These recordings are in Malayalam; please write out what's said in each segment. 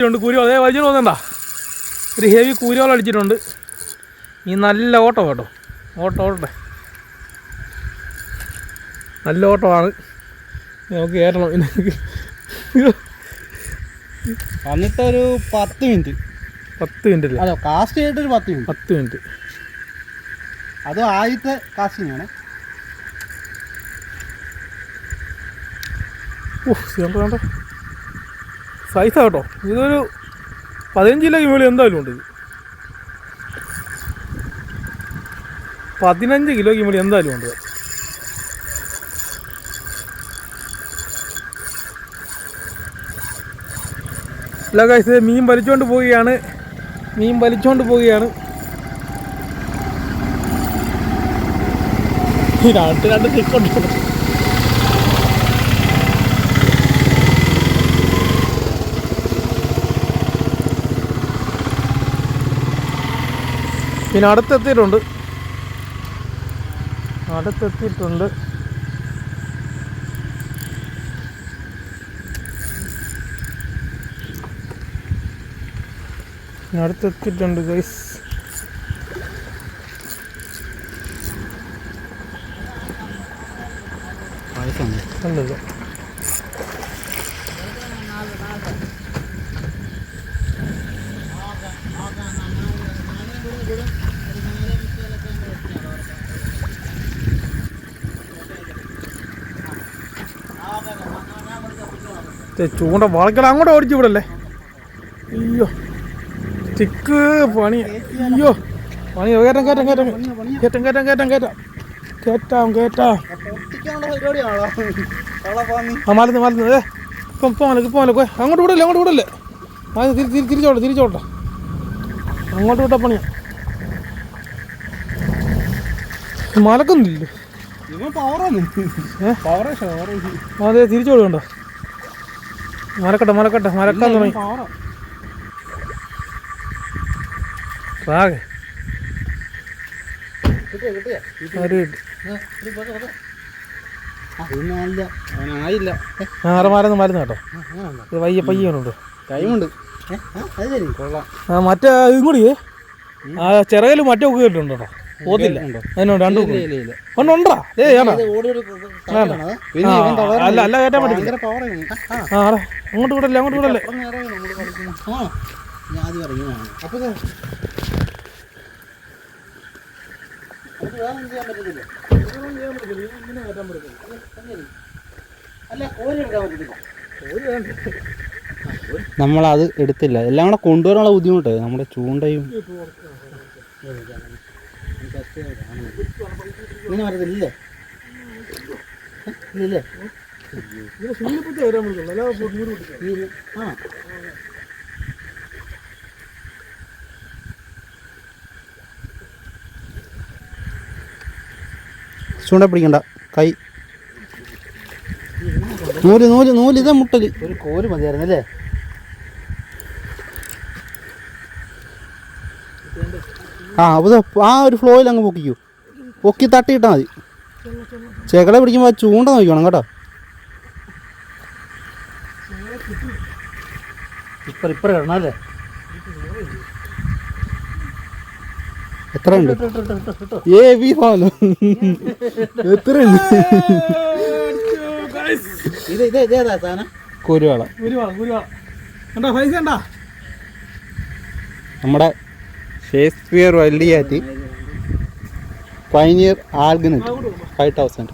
കൂരിയോൾ അതേ വൈദ്യുതി തോന്നണ്ട, ഒരു ഹെവി കൂരിയോൾ അടിച്ചിട്ടുണ്ട്. ഈ നല്ല ഓട്ടം കേട്ടോ, ഓട്ടോട്ടെ നല്ല ഓട്ടമാണ്. നമുക്ക് കയറണം. വന്നിട്ടൊരു 10 മിനിറ്റ് 10 മിനിറ്റ് അതെ, കാസ്റ്റ് ചെയ്തിട്ടൊരു 10 മിനിറ്റ്. അത് ആദ്യത്തെ കാസ്റ്റിംഗ് ആണ്. വേണ്ട സൈസാ കേട്ടോ. ഇതൊരു 15 കിലോയ്ക്ക് മുകളിൽ എന്തായാലും ഉണ്ട്. ഇത് 15 കിലോയ്ക്ക് മുകളിൽ എന്തായാലും ഉണ്ട്. അല്ല ഗൈസ്, മീൻ വലിച്ചുകൊണ്ട് പോവുകയാണ്. രണ്ട് തിക്കുണ്ട്. പിന്നെ അടുത്തെത്തിയിട്ടുണ്ട്. അടുത്തെത്തിയിട്ടുണ്ട് ഗൈസ്. അല്ലല്ലോ, ചൂണ്ട വളക്കട അങ്ങോട്ട് ഓടിച്ചു വിടല്ലേ. അയ്യോ സ്റ്റിക്ക് പണി. അയ്യോ പണി. കയറ്റാം. മലന്ന് ഇപ്പം അങ്ങോട്ട് വിടല്ലേ. തിരിച്ചോട്ടെ. അങ്ങോട്ട് വിട്ടാ പണിയാ. മലക്കുന്നില്ല. അതെ, തിരിച്ചോടുണ്ടോ. മലക്കട്ടെ മലക്കാൻ തുടങ്ങി. മരുന്ന് കേട്ടോ. ഇത് പയ്യുണ്ട്. ടൈമുണ്ട്. മറ്റേ ഇതും കൂടി ആ ചിറകല് മറ്റേ ഒക്കെ കേട്ടിട്ടുണ്ടോ? പോത്തില്ല അതിനോട് രണ്ടും ഒന്നുണ്ടാ. അല്ല കയറ്റാൻ പറ്റില്ല. അങ്ങോട്ട് വിടല്ലേ. നമ്മളത് എടുത്തില്ല. എല്ലാം കൂടെ കൊണ്ടുവരാനുള്ള ബുദ്ധിമുട്ട് നമ്മുടെ ചൂണ്ടയും ചൂണ്ട പിടിക്കണ്ട. കൈ നൂല് ഇതാ മുട്ടല്. ഒരു കോല് മതിയായിരുന്നല്ലേ. ആ ഒരു ഫ്ലോയിൽ അങ്ങ് പൊക്കി തട്ടിയിട്ടാൽ മതി. ചെകളെ പിടിക്കുമ്പോൾ ചൂണ്ട നോക്കണം കേട്ടോ. ഇപ്പറ കിടണം അല്ലേ. എത്രയുണ്ട്? എത്രയുണ്ട്? കുരുവാള നമ്മുടെ ഷേക്സ്പിയർ വല്ലിയാറ്റി പൈനിയർ ആൽഗനെറ്റ് 5000.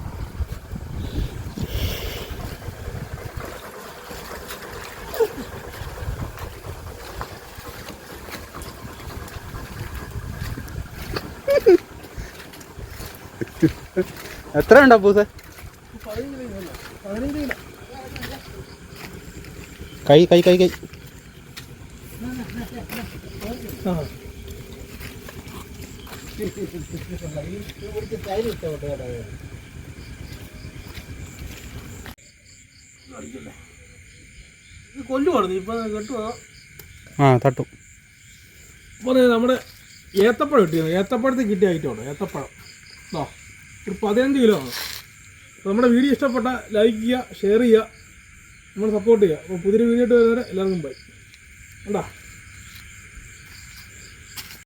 എത്ര ഉണ്ടോ പൂസ? കൈ തട്ടും. അപ്പോൾ നമ്മുടെ ഏത്തപ്പഴം കിട്ടിയത്, ഏത്തപ്പഴത്തിൽ കിട്ടിയ ഐറ്റമാണ് ഏത്തപ്പഴം. ഒരു 15 കിലോ ആണ്. അപ്പോൾ നമ്മുടെ വീഡിയോ ഇഷ്ടപ്പെട്ട ലൈക്ക് ചെയ്യുക, ഷെയർ ചെയ്യുക, നമ്മൾ സപ്പോർട്ട് ചെയ്യുക. അപ്പോൾ പുതിയൊരു വീഡിയോ ഇട്ട് വരുന്നവരെ എല്ലാവർക്കും ബൈ. കണ്ടാ